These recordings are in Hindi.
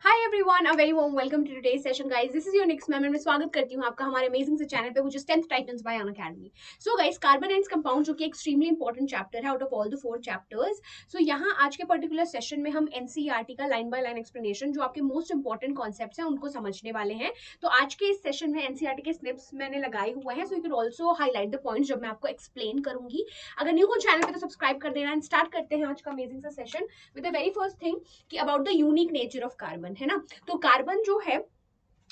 Hi everyone, a very warm welcome to today's session guys. This is your next ma'am, मैं स्वागत करती हूँ आपका हमारे अमेजिंग से चैनल पे which is 10th titans by Unacademy. So guys, carbon and compound जो कि एक्सट्रीमली इंपॉर्टेंट चैप्टर है out of all the 4 chapters. So यहाँ आज के पर्टिकुलर सेशन में हम एनसीईआरटी का लाइन बाय लाइन एक्सप्लेनेशन जो आपके मोस्ट इंपॉर्टेंट कॉन्सेप्ट्स हैं उनको समझने वाले हैं। तो आज के इस सेशन में एनसीईआरटी के स्निप्स मैंने लगाए हुए हैं, सो you can also highlight the points जब मैं आपको एक्सप्लेन करूंगी। अगर न्यू हो चैनल पे तो सब्सक्राइब कर देना एंड स्टार्ट करते हैं आज का अमेजिंग सा session with the very first thing कि about the unique nature of carbon, है ना। तो कार्बन जो है,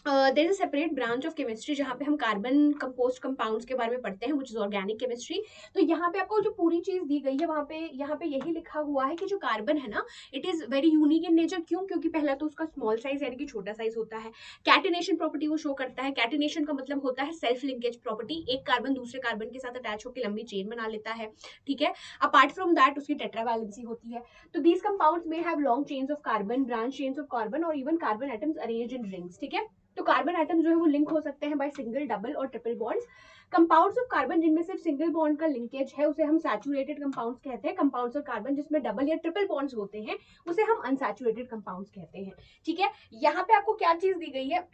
there is a separate branch of chemistry जहाँ पे हम कार्बन कंपोस्ट कंपाउंड्स के बारे में पढ़ते हैं, व्हिच इज ऑर्गेनिक केमिस्ट्री। तो यहाँ पे आपको जो पूरी चीज दी गई है वहाँ पे यहाँ पे यही लिखा हुआ है कि जो कार्बन है ना, it is very unique in nature. क्यों? क्योंकि पहला तो उसका स्मॉल साइज यानी कि छोटा साइज होता है। कैटिनेशन प्रॉपर्टी वो शो करता है। कैटिनेशन का मतलब होता है सेल्फ लिंकेज प्रॉपर्टी, एक कार्बन दूसरे कार्बन के साथ अटैच होकर लंबी चेन बना लेता है। ठीक है। अपार्ट फ्रॉम दैट उसकी टेट्रावैलेंसी होती है। तो दीज कंपाउंड्स में have long chains of carbon, branch chains of carbon और even carbon atoms arranged in rings. ठीक है। तो कार्बन एटम जो है वो लिंक हो सकते हैं बाय सिंगल, डबल और triple bonds. Compounds of carbon जिनमें सिर्फ सिंगल बॉन्ड का लिंकेज है उसे हम सैचुरेटेड कंपाउंड्स कहते हैं। कंपाउंड्स ऑफ कार्बन जिसमें डबल या ट्रिपल बॉन्ड्स होते हैं उसे हम अनसैचुरेटेड कंपाउंड्स कहते हैं। ठीक है। यहाँ पे आपको क्या चीज दी गई है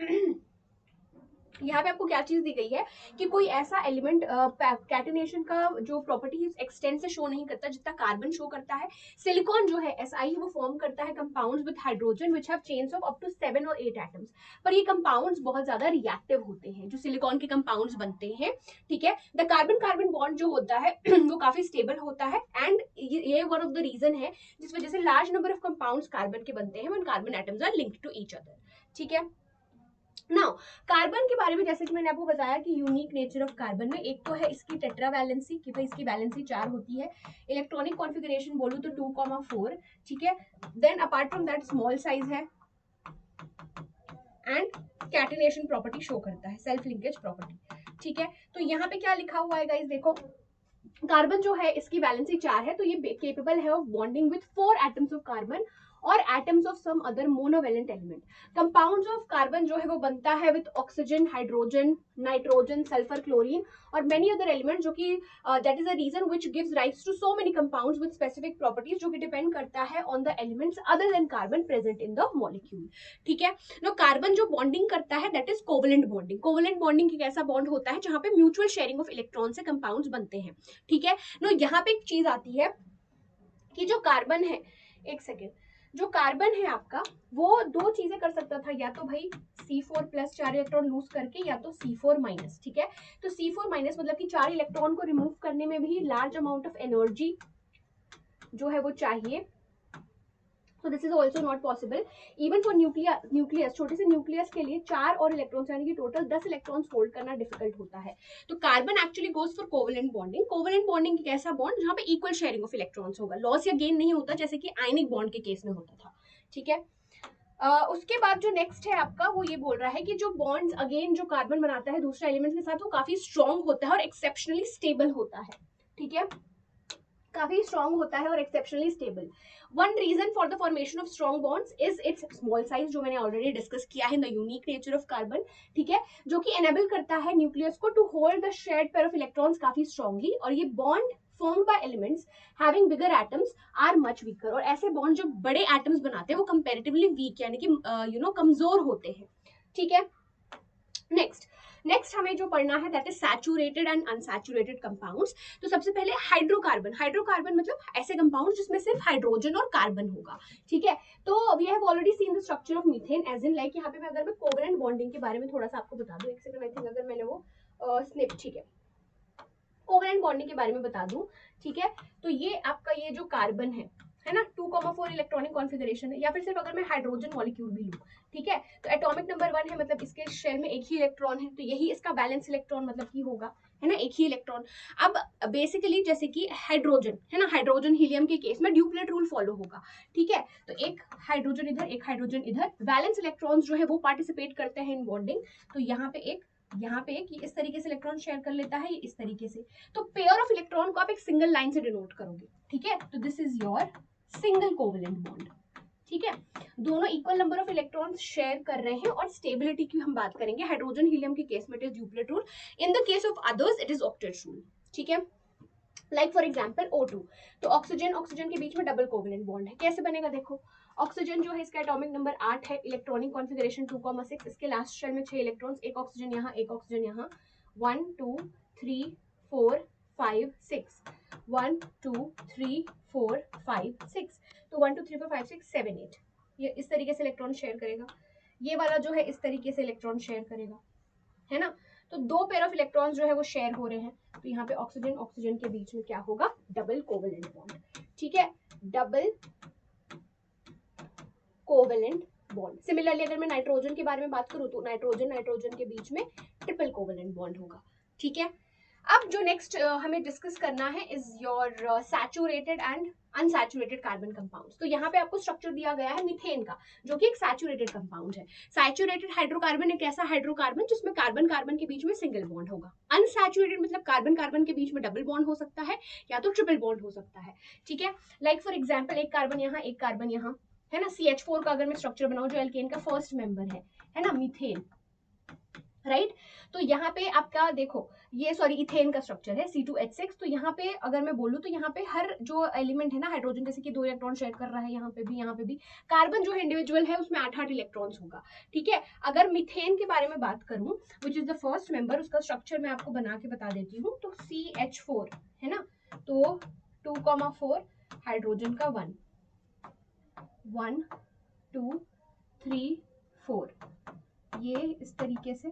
यहाँ पे आपको क्या चीज दी गई है कि कोई ऐसा एलिमेंट कैटिनेशन का जो प्रॉपर्टी एक्सटेंट से शो नहीं करता जितना कार्बन शो करता है। सिलिकॉन जो है Si वो फॉर्म करता है compounds with hydrogen which have chains of up to 7 और 8 एटम्स। पर ये कंपाउंड्स बहुत ज्यादा रिएक्टिव होते हैं जो सिलिकॉन के कंपाउंड्स बनते हैं। ठीक है। द कार्बन कार्बन बॉन्ड जो होता है वो काफी स्टेबल होता है एंड ये वन ऑफ द रीजन है जिस वजह से large number of compounds carbon के बनते हैं when carbon atoms are linked to each other. ठीक है। नाउ कार्बन के बारे में जैसे कि मैंने आपको बताया कि यूनिक नेचर ऑफ कार्बन में एक तो है इसकी टेट्रावैलेंसी कि भाई इसकी वैलेंसी 4 होती है। इलेक्ट्रॉनिक कॉन्फ़िगरेशन बोलूं तो 2,4। ठीक है। Then apart from that small size है एंड कैटिनेशन प्रॉपर्टी शो करता है, सेल्फ लिंकेज प्रॉपर्टी। ठीक है। तो यहाँ पे क्या लिखा हुआ है गाइस, देखो कार्बन जो है इसकी वैलेंसी 4 है तो ये केपेबल है of bonding with 4 atoms of carbon और atoms of some other monovalent element. Compounds of carbon जो है वो बनता है with oxygen, hydrogen, nitrogen, sulphur, chlorine और मेनी अदर एलिमेंट जो कि that is a reason which gives rise to so many compounds with specific properties जो कि डिपेंड करता है on the elements other than carbon present in the molecule. ठीक है। नो कार्बन जो बॉन्डिंग करता है that is covalent bonding. Covalent bonding एक ऐसा बॉन्ड होता है जहां पे म्यूचुअल शेयरिंग ऑफ इलेक्ट्रॉन से कंपाउंड्स बनते हैं। ठीक है। नो यहाँ पे एक चीज आती है कि जो कार्बन है, एक सेकेंड, जो कार्बन है आपका वो दो चीजें कर सकता था, या तो भाई C4 प्लस 4 इलेक्ट्रॉन लूज करके या तो C4 माइनस। ठीक है। तो C4 माइनस मतलब कि 4 इलेक्ट्रॉन को रिमूव करने में भी लार्ज अमाउंट ऑफ एनर्जी जो है वो चाहिए। So this is also not possible even for nucleus, छोटे से न्यूक्लियस के लिए 4 और इलेक्ट्रॉन्स यानी कि टोटल 10 इलेक्ट्रॉन्स होल्ड करना डिफिकल्ट होता है। तो carbon actually goes for covalent bonding. Covalent bonding एक ऐसा बॉन्ड जहां पे इक्वल शेयरिंग ऑफ इलेक्ट्रॉन्स होगा, लॉस या गेन नहीं होता जैसे कि आयनिक बॉन्ड के केस में होता था। ठीक है। उसके बाद जो नेक्स्ट है आपका वो ये बोल रहा है कि जो बॉन्ड्स अगेन जो कार्बन बनाता है दूसरे एलिमेंट के साथ वो काफी स्ट्रॉन्ग होता है और एक्सेप्शनली स्टेबल होता है। ठीक है। काफी स्ट्रॉन्ग होता है और exceptionally stable. One reason for the formation of strong bonds is its small size जो मैंने ऑलरेडी डिस्कस किया है, the unique nature of carbon. ठीक है। जो कि एनेबल करता है न्यूक्लियस को to hold the shared pair of electrons काफी स्ट्रॉन्गली, और ये bond formed by elements having bigger atoms are much weaker। और ऐसे बॉन्ड जो बड़े एटम्स बनाते हैं वो कंपैरेटिवली वीक यानी कि कमजोर होते हैं। ठीक है। नेक्स्ट हमें जो पढ़ना है that is saturated and unsaturated compounds. तो सबसे पहले हाइड्रोकार्बन। हाइड्रोकार्बन मतलब ऐसे कंपाउंड जिसमें सिर्फ हाइड्रोजन और कार्बन होगा। ठीक है। तो we have already seen the structure of methane as in like, यहाँ पे मैं अगर मैं कोवेलेंट बॉन्डिंग के बारे में थोड़ा सा आपको बता दूं, एक सेकंड, आई थिंक अगर मैंने वो स्निप, ठीक है, कोवेलेंट बॉन्डिंग के बारे में बता दूं। ठीक है। तो ये आपका ये जो कार्बन है ना, 2,4 इलेक्ट्रॉनिक कॉन्फ़िगरेशन है, या फिर सिर्फ अगर मैं हाइड्रोजन मॉलिक्यूल भी लूं। ठीक है। तो एटॉमिक नंबर 1 है मतलब इसके शेल में एक ही इलेक्ट्रॉन है, तो यही इसका बैलेंस इलेक्ट्रॉन मतलब की होगा, है ना, एक ही इलेक्ट्रॉन। अब बेसिकली जैसे कि हाइड्रोजन है ना, हाइड्रोजन हीलियम के केस में ड्यूप्लेट रूल फॉलो होगा। ठीक है। तो एक हाइड्रोजन इधर, एक हाइड्रोजन इधर, बैलेंस इलेक्ट्रॉन्स जो है वो पार्टिसिपेट करते हैं इन बॉन्डिंग। तो यहाँ पे एक ये इस तरीके से इलेक्ट्रॉन शेयर कर लेता है, ये इस तरीके से। तो पेयर ऑफ इलेक्ट्रॉन को आप एक सिंगल लाइन से डिनोट करोगे। ठीक है। तो this is your single covalent bond. ठीक है। दोनों equal number of electrons share कर रहे हैं। और स्टेबिलिटी की हम बात करेंगे, हाइड्रोजन हीलियम के केस में it is duplet rule, in the case of others it is octet rule. ठीक है। लाइक फॉर एग्जाम्पल O2, तो ऑक्सीजन के बीच में डबल कोवेलेंट बॉन्ड है, कैसे बनेगा देखो। ऑक्सीजन जो है इसका एटॉमिक नंबर 8 है, इलेक्ट्रॉनिक कॉन्फ़िगरेशन 2,6, इसके लास्ट शेल में 6 इलेक्ट्रॉन्स, एक ऑक्सीजन यहाँ, एक ऑक्सीजन यहाँ, 1 2 3 4 5 6, 1 2 3 4 5 6, तो 1 2 3 4 5 6 7 8, ये इस तरीके से इलेक्ट्रॉन शेयर करेगा। ये वाला जो है इस तरीके से इलेक्ट्रॉन शेयर करेगा, है ना। तो दो पेयर ऑफ इलेक्ट्रॉन्स जो है वो शेयर हो रहे हैं, तो यहाँ पे ऑक्सीजन ऑक्सीजन के बीच में क्या होगा, डबल कोवेलेंट बॉन्ड। ठीक है, डबल कोवेलेंट बॉन्ड। सिमिलरली अगर मैं नाइट्रोजन के बारे में बात करूँ तो नाइट्रोजन नाइट्रोजन के बीच में ट्रिपल कोवेलेंट बॉन्ड होगा। ठीक है, अब जो नेक्स्ट हमें डिस्कस करना है is your saturated and unsaturated carbon compounds. तो यहाँ पे आपको स्ट्रक्चर दिया गया है मीथेन का, जो कि एक सैचुरेटेड कंपाउंड है। सैचुरेटेड हाइड्रोकार्बन एक ऐसा हाइड्रोकार्बन जिसमें कार्बन कार्बन के बीच में सिंगल बॉन्ड होगा। अनसैचुरेटेड मतलब कार्बन कार्बन के बीच में डबल बॉन्ड हो सकता है या तो ट्रिपल बॉन्ड हो सकता है। ठीक है, लाइक फॉर एग्जाम्पल एक कार्बन यहाँ एक कार्बन यहाँ, है ना। CH4 का अगर मैं स्ट्रक्चर बनाऊं जो एल्केन का फर्स्ट मेंबर है ना, मीथेन, राइट। तो यहाँ पे आपका देखो ये सॉरी इथेन का स्ट्रक्चर है C2H6। तो यहाँ पे अगर मैं बोलूँ तो यहाँ पे हर जो एलिमेंट है ना हाइड्रोजन, जैसे कि 2 इलेक्ट्रॉन शेयर कर रहा है, यहाँ पे भी कार्बन जो है इंडिविजुअल है उसमें 8-8 इलेक्ट्रॉन्स होगा। ठीक है, अगर मीथेन के बारे में बात करूँ which is the first member, उसका स्ट्रक्चर मैं आपको बना के बता देती हूँ। तो CH4 है ना, तो 2,4 हाइड्रोजन का 1 1 2 3 4, ये इस तरीके से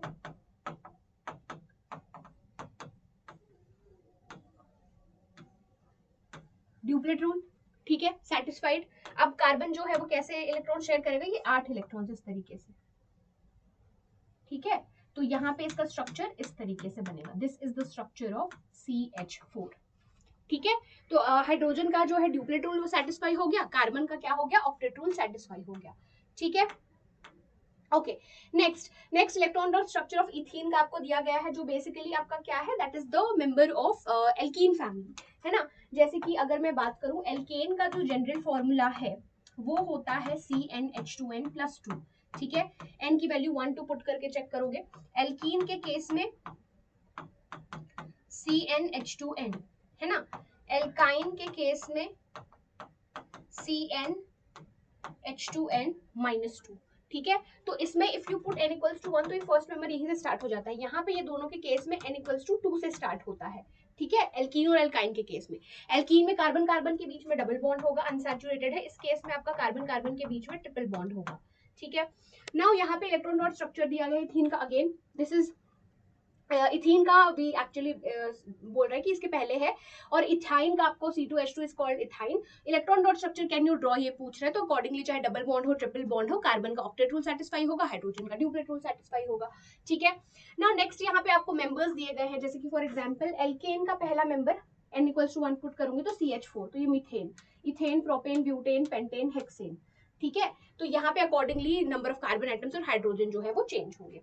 ड्यूप्लेट रूल। ठीक है, सेटिस्फाइड। अब कार्बन जो है वो कैसे इलेक्ट्रॉन शेयर करेगा, ये 8 इलेक्ट्रॉन इस तरीके से। ठीक है, तो यहाँ पे इसका स्ट्रक्चर इस तरीके से बनेगा, this is the structure of CH4। ठीक है, तो हाइड्रोजन का जो है ड्यूप्लेट रूल वो सेटिस्फाई हो गया, कार्बन का क्या हो गया, ऑक्टेट रूल सेटिस्फाई हो गया। ठीक है, okay. Next electron dot structure of ethene का आपको दिया गया है, जो बेसिकली आपका क्या है, that is the member of alkene family, है ना। जैसे कि अगर मैं बात करूं एल्केन का जो जनरल फॉर्मूला है वो होता है CnH2n+2। ठीक है, n की वैल्यू 1 2 पुट करके चेक करोगे। एल्कीन के केस में CnH2n, है ना। एल्काइन के केस में CnH2n-2। ठीक है, तो इसमें if you put n equals to 1 तो ये फर्स्ट मेंबर यहीं से स्टार्ट हो जाता है। यहाँ पे ये दोनों के केस में n इक्वल्स टू 2 से स्टार्ट होता है। ठीक है, एल्कीन और एल्काइन के केस में, एल्कीन में कार्बन कार्बन के बीच में डबल बॉन्ड होगा, अनसैचुरेटेड है। इस केस में आपका कार्बन कार्बन के बीच में ट्रिपल बॉन्ड होगा। ठीक है, नाउ यहाँ पे इलेक्ट्रॉन डॉट स्ट्रक्चर दिया गया है इथीन का। अगेन दिस इज इथीन का भी एक्चुअली बोल रहा है कि इसके पहले है, और इथाइन का आपको C2H2 is called ethyne. Electron dot structure can you draw, ये पूछ रहा है, तो अकॉर्डिंगली चाहे डबल बॉन्ड हो ट्रिपल बॉन्ड हो, कार्बन का ऑक्टेट रूल सेटिस्फाई होगा, हाइड्रोजन का ड्यूप्लेट रूल सेटिस्फाई होगा। ठीक है, नाउ नेक्स्ट यहाँ पे आपको मेंबर्स दिए गए हैं, जैसे कि फॉर एग्जांपल एल्केन का पहला member n equals to 1 put करूंगी तो CH4, तो ये methane, ethane, propane, butane, pentane, hexane. ठीक है, तो यहाँ पे accordingly number of carbon atoms और हाइड्रोजन जो है वो चेंज होंगे।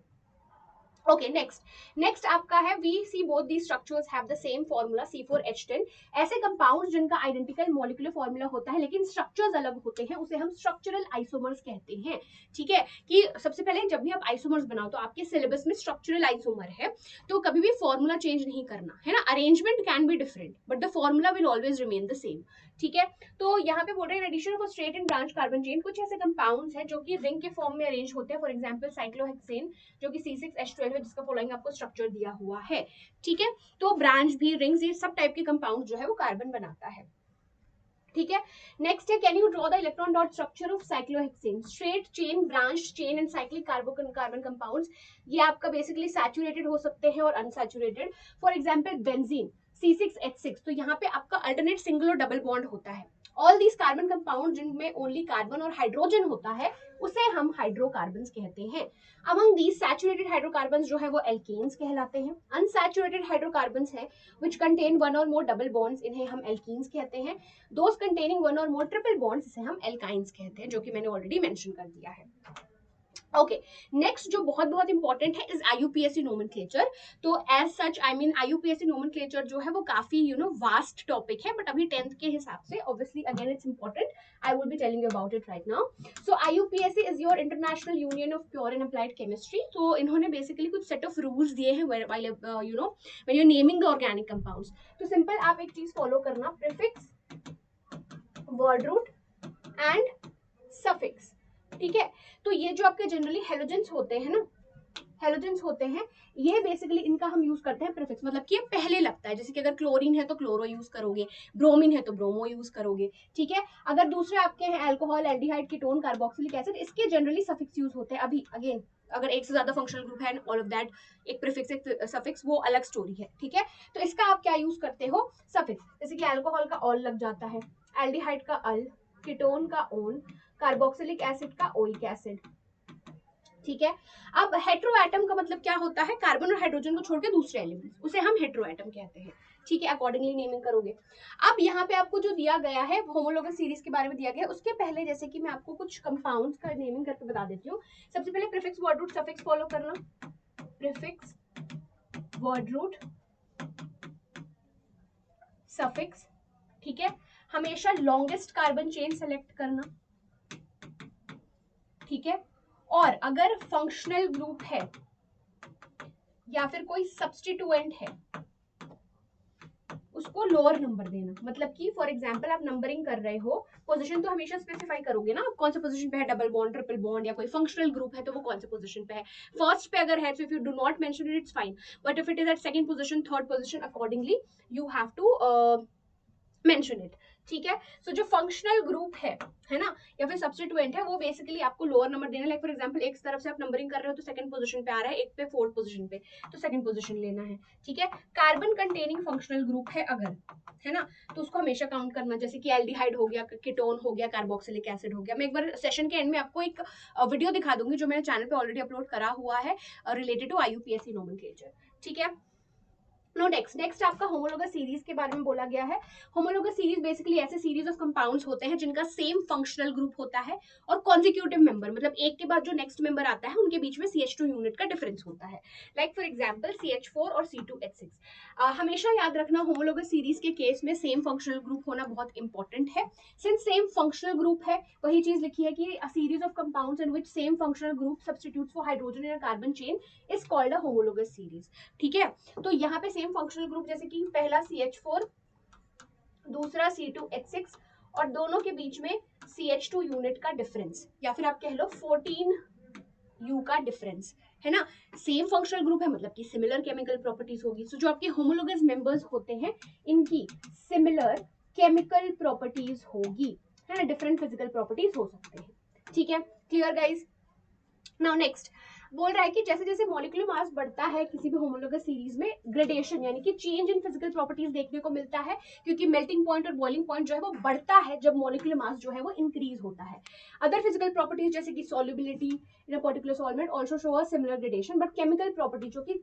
ओके, नेक्स्ट आपका है we see both the structures have the same formula C4H10। ऐसे कंपाउंड्स जिनका आइडेंटिकल मॉलिक्यूलर फॉर्मूला होता है लेकिन स्ट्रक्चर्स अलग होते हैं, उसे हम स्ट्रक्चरल आइसोमर्स कहते हैं। ठीक है, कि सबसे पहले जब भी आप आइसोमर्स बनाओ तो आपके सिलेबस में स्ट्रक्चरल आइसोमर है तो कभी भी फॉर्मूला चेंज नहीं करना है ना। Arrangement can be different but the formula will always remain the same. ठीक है, तो यहाँ पे बोल रहे हैं addition of straight and branch carbon chain, कुछ ऐसे कंपाउंड्स हैं जो कि रिंग के फॉर्म में अरेंज होते हैं। फॉर एग्जांपल साइक्लोहेक्सेन जो कि C6H12 है, जिसका फॉलोइंग आपको स्ट्रक्चर दिया हुआ है। ठीक है, तो ब्रांच भी, रिंग्स, ये सब टाइप के कंपाउंड जो है वो कार्बन बनाता है। ठीक है, नेक्स्ट है can you draw the electron dot structure of cyclohexane. Straight chain, branch chain and cyclic carbon compounds, ये आपका बेसिकली सैचुरेटेड हो सकते हैं और unsaturated. For example benzene C6H6, तो यहाँ पे आपका अल्टरनेट सिंगल और डबल बॉन्ड होता है। ऑल दीज कार्बन कंपाउंड जिनमें ओनली कार्बन और हाइड्रोजन होता है उसे हम हाइड्रोकार्बन्स कहते हैं। अमंग दीज सैचुरेटेड हाइड्रोकार्बन्स जो है वो एल्केन्स कहलाते हैं। अनसैचुरेटेड हाइड्रोकार्बन्स है विच कंटेन वन और मोर डबल बॉन्ड्स, इन्हें हम एल्कीन्स कहते हैं। दोज कंटेनिंग वन और मोर ट्रिपल बॉन्ड्स, इसे हम एल्काइंस कहते हैं, जो कि मैंने ऑलरेडी मेंशन कर दिया है। ओके, नेक्स्ट जो बहुत इंपॉर्टेंट है इज IUPAC नोमेनक्लेचर। तो as such I mean IUPAC nomenclature जो है वो काफी वास्ट टॉपिक है, बट अभी 10th के हिसाब से obviously again it's important, I will be telling you about it right now. So IUPAC is your international union of pure and applied chemistry. तो इन्होंने बेसिकली कुछ सेट ऑफ रूल्स दिए हैं when you are naming the organic compounds. तो सिंपल आप एक चीज फॉलो करना, prefix, word root and suffix. ठीक है, तो ये जो आपके जनरली हेलोजेंस होते हैं ना, हेलोजेंस होते हैं, ये बेसिकली इनका हम यूज करते हैं प्रीफिक्स, मतलब कि ये पहले लगता है। जैसे कि अगर क्लोरीन है तो क्लोरो यूज करोगे, ब्रोमीन है तो ब्रोमो यूज करोगे। ठीक है, अगर दूसरे आपके हैं alcohol, aldehyde, ketone, carboxylic acid, इसके जनरली सफिक्स यूज होते हैं। अभी अगेन अगर एक से ज्यादा फंक्शनल ग्रुप है, ऑल ऑफ दैट, एक प्रीफिक्स एक सफिक्स, वो अलग स्टोरी है। ठीक है, तो इसका आप क्या यूज करते हो, सफिक्स। जैसे कि अल्कोहल का ऑल लग जाता है, एल्डिहाइड का अल, कीटोन का ओन, कार्बोक्सिलिक एसिड का ओइक एसिड। ठीक है, अब हेट्रो एटम का मतलब क्या होता है, कार्बन और हाइड्रोजन को छोड़ के दूसरे एलिमेंट्स, उसे हम हेट्रो एटम कहते हैं। ठीक है, अकॉर्डिंगली नेमिंग करोगे। अब यहाँ पे आपको जो दिया गया है होमोलोगस सीरीज के बारे में दिया गया है, उसके पहले जैसे कि मैं आपको कुछ कंपाउंड्स का नेमिंग करके बता देती हूँ। सबसे पहले prefix word root suffix follow करना, प्रीफिक्स वर्ड रूट सफिक्स। ठीक है, हमेशा लॉन्गेस्ट कार्बन चेन सेलेक्ट करना। ठीक है, और अगर फंक्शनल ग्रुप है या फिर कोई सब्स्टिट्यूएंट है, उसको लोअर नंबर देना। मतलब कि फॉर एग्जांपल आप नंबरिंग कर रहे हो, पोजीशन तो हमेशा स्पेसिफाई करोगे ना, आप कौन सा पोजीशन पे है, डबल बॉन्ड, ट्रिपल बॉन्ड, या कोई फंक्शनल ग्रुप है तो वो कौन से पोजीशन पे है। फर्स्ट पे अगर है तो if you do not mention it, it's fine, but if it is at second position, third position, accordingly you have to mention it. ठीक है, सो जो फंक्शनल ग्रुप है ना, या फिर सब्स्टिट्यूएंट है, वो बेसिकली आपको लोअर नंबर देना। लाइक फॉर एग्जांपल एक तरफ से आप नंबरिंग कर रहे हो तो सेकंड पोजीशन पे आ रहा है, एक पे फोर्थ पोजीशन पे, तो सेकंड पोजीशन लेना है। ठीक है, कार्बन कंटेनिंग फंक्शनल ग्रुप है अगर, है ना, तो उसको हमेशा काउंट करना। जैसे कि एल्डिहाइड हो गया, कीटोन हो गया, कार्बोक्सिलिक एसिड हो गया। मैं एक बार सेशन के एंड में आपको एक वीडियो दिखा दूंगी जो मेरे चैनल पे ऑलरेडी अपलोड करा हुआ है, रिलेटेड टू IUPAC नोमेनक्लेचर। ठीक है, नो नेक्स्ट आपका होमोलोगस सीरीज के बारे में बोला गया है। होमोलोगस सीरीज बेसिकली ऐसे सीरीज ऑफ कंपाउंड्स होते हैं जिनका सेम फंक्शनल ग्रुप होता है और कॉन्जिक्यूटिव मेंबर, मतलब एक के बाद जो नेक्स्ट मेंबर आता है उनके बीच में CH2 यूनिट का डिफरेंस होता है। लाइक फॉर एग्जांपल CH4 और C2H6। हमेशा याद रखना होमोलोगस सीरीज के केस में सेम फंक्शनल ग्रुप होना बहुत इंपॉर्टेंट है। सिंस सेम फंक्शनल ग्रुप है, वही चीज लिखी है कि a series of compounds in which same functional group substitutes for hydrogen in a carbon chain is called a homologous series। ठीक है, तो यहाँ पे सेम फंक्शनल ग्रुप जैसे कि पहला CH4, दूसरा C2H6, और दोनों के बीच में CH2 यूनिट का डिफरेंस, या फिर आप कह लो 14U का डिफरेंस, है ना। सेम फंक्शनल ग्रुप है मतलब कि सिमिलर केमिकल प्रॉपर्टीज होगी। सो जो आपके होमोलोगस मेंबर्स होते हैं इनकी सिमिलर केमिकल प्रॉपर्टीज होगी, है ना, डिफरेंट फिजिकल प्रॉपर्टीज हो सकते हैं। ठीक है, क्लियर गाइज। नाउ नेक्स्ट बोल रहा है कि जैसे जैसे मॉलिक्यूलर मास बढ़ता है किसी भी होमोलोगस सीरीज में, ग्रेडेशन यानी कि चेंज इन फिजिकल प्रॉपर्टीज देखने को मिलता है, क्योंकि मेल्टिंग पॉइंट और बॉइलिंग पॉइंट जो है वो बढ़ता है जब मॉलिक्यूलर मास जो है वो इंक्रीज होता है। अदर फिजिकल प्रॉपर्टीज जैसे कि solubility in a particular solvent also show a similar gradation, but chemical property जो कि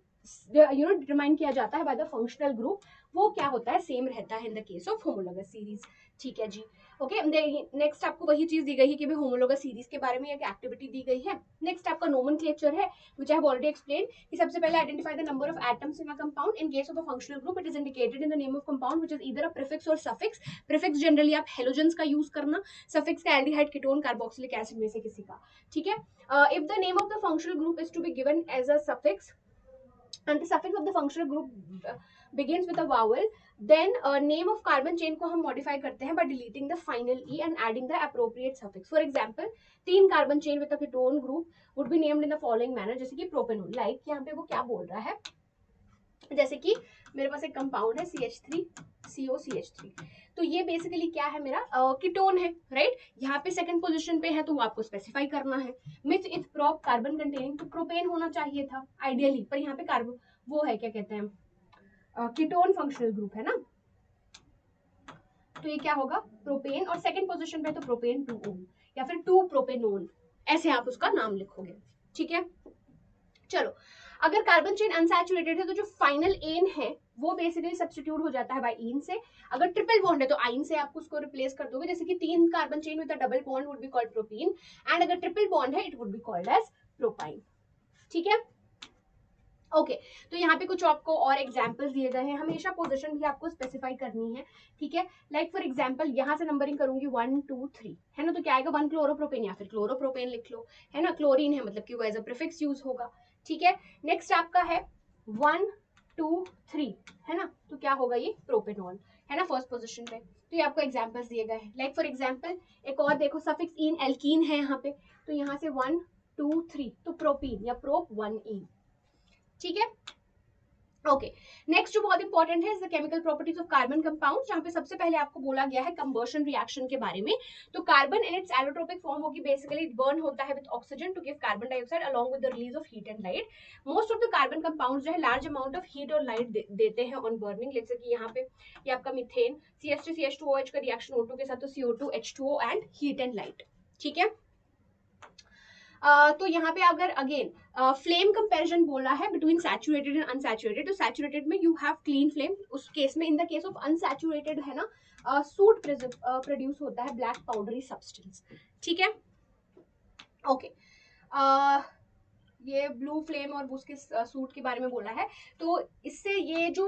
डिटरमाइन किया जाता है बाय द फंक्शनल ग्रुप, वो क्या होता है, सेम रहता है in the case of homologous series. ठीक है जी, ओके। नेक्स्ट आपको वही चीज दी गई है कि भाई होमोलोगस सीरीज के बारे में एक एक्टिविटी दी गई है। नेक्स्ट आपका नोमेनक्लेचर है which I have already explain, कि सबसे पहले identify the number of atoms in a compound. In case of a functional group it is indicated in the name of compound which is either a prefix और सफिक्स। प्रीफिक्स जनरली आप हेलोजेंस का यूज करना, सफिक्स का एल्डिहाइड, कीटोन, कार्बोक्सिलिक एसिड में से किसी का। ठीक है, if the name of the functional group is to be given as a suffix and the suffix of the functional group begins with a vowel, then name of carbon chain को हम modify करते हैं by deleting the final e and adding the appropriate suffix. For example, 3 carbon chain with a ketone group would be named in the following manner, जैसे कि प्रोपेनॉल। लाइक यहाँ पे वो क्या बोल रहा है, जैसे कि मेरे पास एक कंपाउंड है CH3COCH3, तो ये बेसिकली क्या है, मेरा कीटोन है, राइट। यहाँ पे सेकंड पोजीशन पे है तो वो आपको स्पेसिफाई करना है। मिथ इथ प्रोप कार्बन कंटेनिंग, तो प्रोपेन होना चाहिए था आइडियली, पर यहाँ पे कार्बन वो है, क्या कहते हैं, कीटोन फंक्शनल ग्रुप है ना, तो ये क्या होगा, प्रोपेन, और सेकंड पोजीशन पे तो प्रोपेन 2O या फिर 2 प्रोपेनोल, ऐसे आप उसका नाम लिखोगे। ठीक है, चलो, अगर कार्बन चेन अनसैचुरेटेड है तो जो फाइनल एन है वो बेसिकली सब्स्टिट्यूट हो जाता है बाय इन से। अगर ट्रिपल बॉन्ड है तो आइन से आप उसको रिप्लेस कर दोगे, जैसे कि 3 carbon chain with a double bond would be called propene, and अगर ट्रिपल बॉन्ड है it would be called as propyne. ठीक है, ओके तो यहाँ पे कुछ आपको और एग्जांपल्स दिए गए हैं। हमेशा पोजीशन भी आपको स्पेसिफाई करनी है। ठीक है, लाइक फॉर एग्जांपल यहाँ से नंबरिंग करूंगी 1 2 3, है ना, तो क्या आएगा, 1 क्लोरोप्रोपेन या फिर क्लोरोप्रोपेन लिख लो, है ना, क्लोरीन है मतलब कि वो एज अ प्रीफिक्स यूज होगा। ठीक है, नेक्स्ट आपका है 1 2 3, है ना, तो क्या होगा, ये प्रोपेनॉल, है ना फर्स्ट पोजीशन पे। तो ये आपको एग्जांपल्स दिए गए हैं। लाइक फॉर एग्जांपल एक और देखो, सफिक्स इन एल्कीन है यहाँ पे, तो यहाँ से 1 2 3, तो प्रोपीन या प्रोप 1 इन। ठीक है, ओके। नेक्स्ट जो बहुत इंपॉर्टेंट है, the chemical properties of carbon compound, जहाँ पे सबसे पहले आपको बोला गया है कंबर्शन रिएक्शन के बारे में। तो carbon in its allotropic form होगी, बेसिकली बर्न होता है with oxygen to give carbon dioxide along with the release of heat and light. Most of the carbon compound जो है लार्ज अमाउंट ऑफ हीट और लाइट देते हैं ऑन बर्निंग। जैसे कि यहाँ पे ये आपका मीथेन CH3CH2OH का रिएक्शन O2 के साथ, तो CO2H2O and heat and light. ठीक है, तो यहाँ पे अगर अगेन फ्लेम कंपैरिजन बोला है बिटवीन सैचुरेटेड एंड अनसैचुरेटेड, तो सैचुरेटेड में यू हैव क्लीन फ्लेम, उस केस में in the case of unsaturated है ना सूट प्रोड्यूस होता है ब्लैक पाउडरी सब्सटेंस। ठीक है, ओके। ये ब्लू फ्लेम और उसके सूट के बारे में बोला है, तो इससे ये जो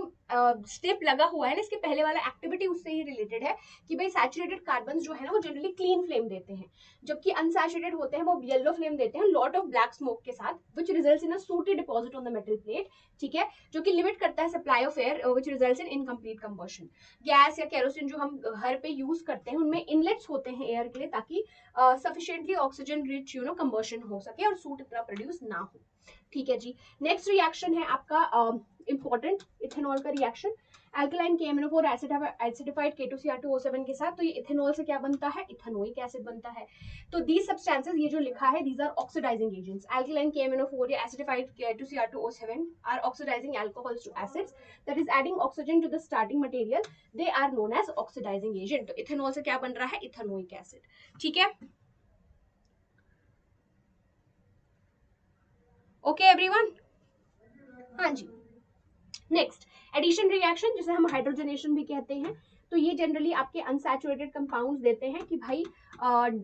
स्टेप लगा हुआ है ना, इसके पहले वाला एक्टिविटी उससे ही रिलेटेड है कि भाई सैचुरेटेड कार्बन जो है ना वो जनरली क्लीन फ्लेम देते हैं, जबकि अनसैचुरेटेड होते हैं वो येलो फ्लेम देते हैं लॉट ऑफ ब्लैक स्मोक के साथ, विच रिजल्ट्स इन अ सूटी deposit on the metal plate. ठीक है, जो कि लिमिट करता है supply of air, which results in incomplete combustion. Gas या केरोसिन जो हम घर पे यूज करते हैं उनमें इनलेट्स होते हैं एयर के लिए, ताकि सफिशिएंटली ऑक्सीजन रिच कंबशन हो सके और सूट इतना प्रोड्यूस ना हो। ठीक है जी, नेक्स्ट रिएक्शन है आपका इंपॉर्टेंट इथेनॉल का reaction. Alkaline KMnO4 acidified K2Cr2O7 के साथ, तो ये इथेनॉल से क्या बनता है, इथेनोइक एसिड बनता है। तो दीज सब्सटेंसेस, ये जो लिखा है, these are oxidising agents. Alkaline KMnO4 या acidified K2Cr2O7 are oxidising alcohols to acids, that is adding oxygen to the starting material, they are known as oxidising agent. तो इथेनॉल से क्या बन रहा है, इथेनोइक एसिड। ठीक है, ओके एवरीवन, हाँ जी। नेक्स्ट एडिशन रिएक्शन, जिसे हम हाइड्रोजनेशन भी कहते हैं, तो ये जनरली आपके अनसैचुरेटेड कंपाउंड्स देते हैं कि भाई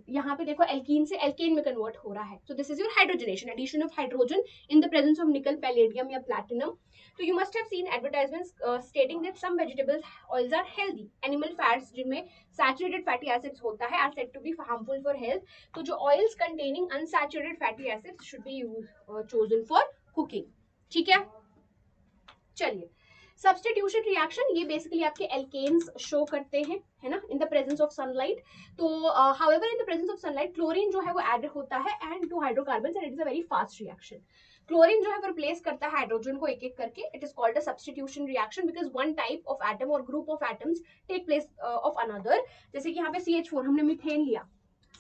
यहाँ पे देखो एल्कीन से एल्केन में कन्वर्ट हो रहा है, तो this is your hydrogenation, addition of hydrogen in the presence of nickel, palladium या प्लैटिनम। तो you must have seen advertisements stating that some vegetable oils are healthy, animal fats जिनमें सैचुरेटेड फैटी एसिड्स होता है are said to be harmful for health. तो जो oils containing unsaturated fatty acids should be chosen for cooking. ठीक है, चलिए सब्स्टिट्यूशन रिएक्शन, ये बेसिकली आपके एल्केन्स शो करते हैं, है ना, in the presence of sunlight. तो however in the presence of sunlight chlorine जो है वो एड होता है and to hydrocarbons, and it is a very fast reaction. Chlorine जो है वो रिप्लेस करता है हाइड्रोजन को एक एक करके। It is called a substitution reaction because one type of atom और group of atoms take place of another. जैसे कि यहाँ पे CH4 हमने मीथेन लिया,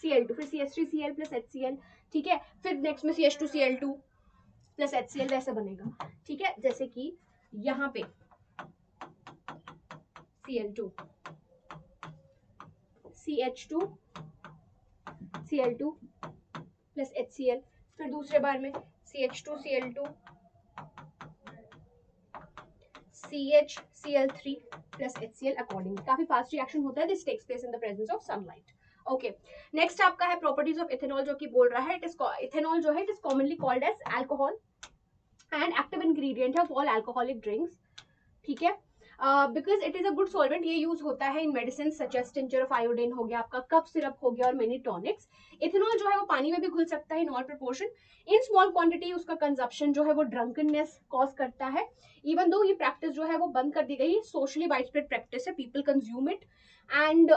Cl2, फिर CH3Cl प्लस HCl, ठीक है, फिर नेक्स्ट में CH2Cl2 प्लस HCl, वैसे बनेगा। ठीक है, जैसे कि यहाँ पे Cl2 CH2 Cl2 plus HCl, फिर दूसरे बार में CH2 Cl2 CH plus HCl accordingly. काफी फास्ट रिएक्शन होता है, this takes place in the presence of sunlight. Okay, next आपका है प्रॉपर्टीज ऑफ इथेनॉल, जो कि बोल रहा है इट इज इथेनॉल जो है it is commonly called as alcohol and active ingredient of all alcoholic drinks. ठीक है, because it is a good solvent, ये यूज होता है in medicine such as tincture of iodine हो गया, आपका कफ सिरप हो गया और मेनी टॉनिक्स। इथेनॉल जो है वो पानी में भी घुल सकता है in all proportion. In small quantity उसका कंजप्शन जो है वो ड्रंकननेस कॉज करता है। इवन दो ये प्रैक्टिस जो है वो बंद कर दी गई, सोशली वाइड स्प्रेड प्रैक्टिस है, people consume it and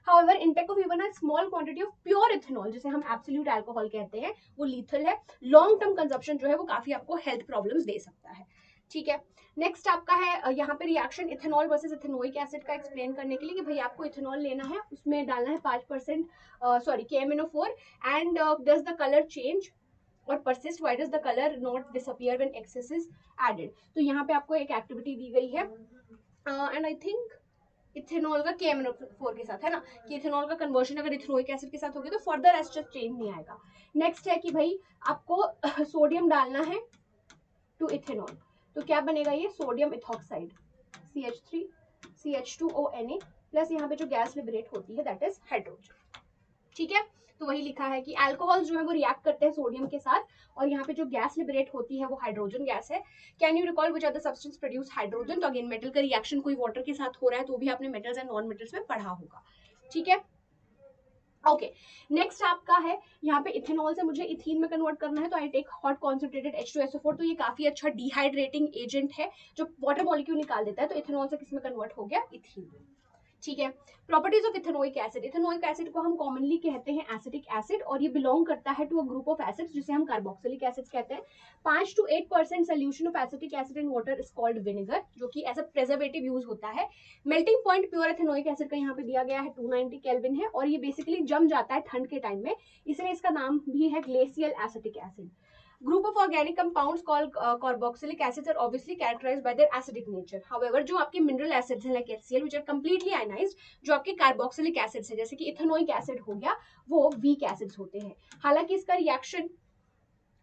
however intake of even a small quantity of pure ethanol, जिसे हम एब्सोल्यूट अल्कोहल कहते हैं, वो लीथल है। लॉन्ग टर्म कंजप्शन जो है वो काफी आपको हेल्थ प्रॉब्लम्स दे सकता है। ठीक है, नेक्स्ट आपका है यहाँ पे reaction ethanol versus ethanoic acid का एक्सप्लेन करने के लिए कि भाई आपको इथेनॉल लेना है, उसमें डालना है 5% KMnO4 and does the colour change और persist, why does the color not disappear when excess is added। तो यहाँ पे आपको एक एक्टिविटी दी गई है एंड आई थिंक इथेनॉल का KMnO4 के साथ है ना, कि इथेनॉल का कन्वर्जन अगर इथेनोइक एसिड के साथ होगी तो फर्दर एस्टर चेंज नहीं आएगा। नेक्स्ट है कि भाई आपको सोडियम डालना है टू इथेनॉल, तो क्या बनेगा ये sodium ethoxide CH3 CH2ONA plus यहाँ पे जो गैस लिबरेट होती है दैट इज हाइड्रोजन। ठीक है, तो वही लिखा है कि अल्कोहल्स जो है वो रिएक्ट करते हैं सोडियम के साथ और यहाँ पे जो गैस लिबरेट होती है वो हाइड्रोजन गैस है। Can you recall which are the substance produce hydrogen. तो अगेन मेटल का रिएक्शन कोई वाटर के साथ हो रहा है तो भी आपने मेटल्स एंड नॉन मेटल्स में पढ़ा होगा। ठीक है, ओके, नेक्स्ट आपका है यहाँ पे इथेनॉल से मुझे इथीन में कन्वर्ट करना है, तो I take hot concentrated H2SO4। तो ये काफी अच्छा डिहाइड्रेटिंग एजेंट है जो वाटर मॉलिक्यूल निकाल देता है। तो इथेनॉल से किसमें कन्वर्ट हो गया, इथीन में। ठीक है, properties of ethanoic acid. Ethanoic acid को हम कॉमनली कहते हैं एसिटिक एसिड, और ये बिलोंग करता है to a group of acids जिसे हम कार्बोक्सिलिक एसिड्स कहते हैं। 5 to 8% solution of acetic acid in water is called vinegar, जो कि एज अ प्रिजर्वेटिव यूज होता है। Melting point pure ethanoic acid का यहाँ पे दिया गया है 290 केल्विन है, और ये बेसिकली जम जाता है ठंड के टाइम में, इसलिए इसका नाम भी है glacial acetic acid. Group of organic compounds called carboxylic acids are obviously characterized by their acidic nature. However, जो आपके mineral acids हैं like HCl which are completely ionized, जो आपके carboxylic acids हैं जैसे कि इथेनोइक एसिड हो गया, वो weak acids होते हैं। हालांकि इसका रिएक्शन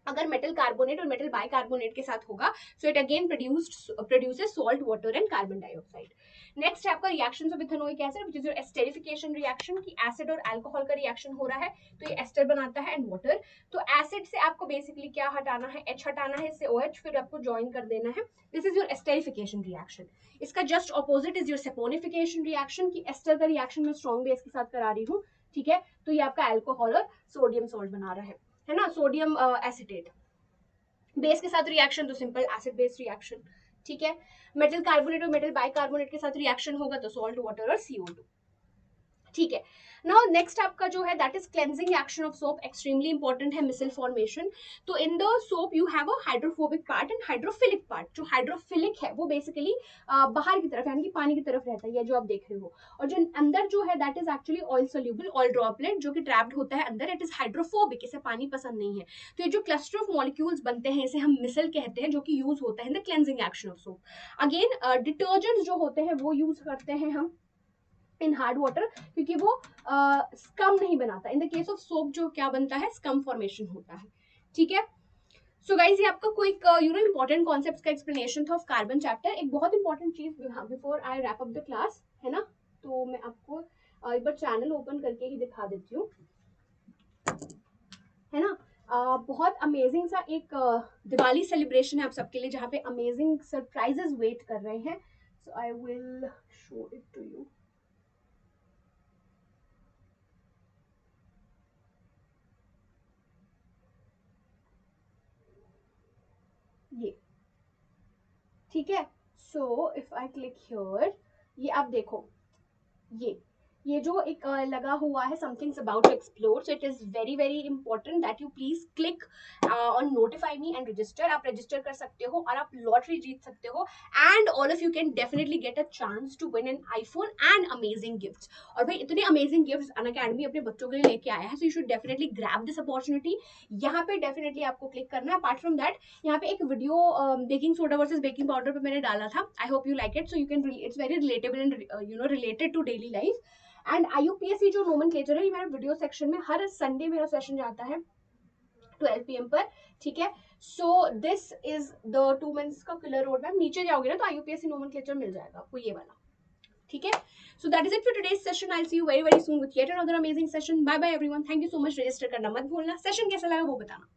अगर मेटल कार्बोनेट और मेटल बाइकार्बोनेट के साथ होगा, so it again produces salt, water and carbon dioxide. Next है आपका reactions of ethanoic acid which is your esterification reaction, की एसिड और अल्कोहल का रिएक्शन हो रहा है तो ये एस्टर बनाता है एंड वाटर। तो एसिड से आपको बेसिकली क्या हटाना है, H हटाना है, इससे OH, फिर आपको ज्वाइन कर देना है। This is your esterification reaction. इसका just opposite is your saponification reaction, की एस्टर का रिएक्शन मैं स्ट्रॉन्ग बेस के साथ करा रही हूँ। ठीक है, तो ये आपका अल्कोहल और सोडियम सॉल्ट बना रहा है ना, सोडियम एसिटेट। बेस के साथ रिएक्शन तो सिंपल एसिड बेस रिएक्शन। ठीक है, मेटल कार्बोनेट और मेटल बाइकार्बोनेट के साथ रिएक्शन होगा तो सॉल्ट, वाटर और CO2। ठीक है, नाउ नेक्स्ट आपका जो है that is cleansing action of soap, extremely important है मिसल फॉर्मेशन। तो in the soap you have a hydrophobic part and hydrophilic part. जो हाइड्रोफिलिक है वो बेसिकली बाहर की तरफ यानी कि पानी की तरफ रहता है, ये जो आप देख रहे हो, और जो अंदर जो है that is actually oil soluble, oil droplet जो कि ट्रैप्ड होता है अंदर, इट इज हाइड्रोफोबिक, इसे पानी पसंद नहीं है। तो ये जो क्लस्टर ऑफ मॉलिक्यूल्स बनते हैं इसे हम मिसल कहते हैं, जो कि यूज होता है in the cleansing action of soap. Again detergents जो होते हैं वो यूज करते हैं हम इन हार्ड वाटर, क्योंकि वो स्कम नहीं बनाता। In the case of soap जो क्या बनता है, स्कम फॉर्मेशन होता है। ठीक है, सो गाइज ये आपका कोई इंपॉर्टेंट कॉन्सेप्ट्स का एक्सप्लेनेशन था ऑफ कार्बन चैप्टर। एक बहुत इंपॉर्टेंट चीज before I wrap up the class है ना, तो मैं आपको एक बार चैनल ओपन करके ही दिखा देती हूँ, है ना। बहुत अमेजिंग सा एक दिवाली सेलिब्रेशन है आप सबके लिए, जहाँ पे अमेजिंग सरप्राइजेस वेट कर रहे हैं। So I will show it to you. ये ठीक है, so if I click here, ये आप देखो, ये जो एक लगा हुआ है somethings about to explore, so it is very very important that you please click on notify me and register. आप रजिस्टर कर सकते हो और आप लॉटरी जीत सकते हो, and all of you can definitely get a chance to win an iPhone and amazing gifts. और भाई इतने अमेजिंग गिफ्ट्स अनअकैडमी अपने बच्चों के लिए लेके आया है, so you should definitely grab this opportunity. यहाँ पे डेफिनेटली आपको क्लिक करना है। अपार्ट फ्रॉम दैट, यहाँ पे एक video baking soda versus baking powder पे मैंने डाला था, I hope you like it. So you can, it's very relatable and related to daily life. And IUPAC जो नोमेनक्लेचर है, ये मेरा वीडियो सेक्शन में हर संडे मेरा सेशन जाता है 12 PM पर। ठीक है, so this is the 2 months का क्लियर रोड मैप। नीचे जाओगे ना तो IUPAC नोमेनक्लेचर मिल जाएगा आपको, ये वाला। ठीक है, so that is it for today's session. I see you very very soon with yet another amazing session. Bye bye everyone, thank you so much. Register करना मत भूलना। सेशन कैसा लगा वो बताना।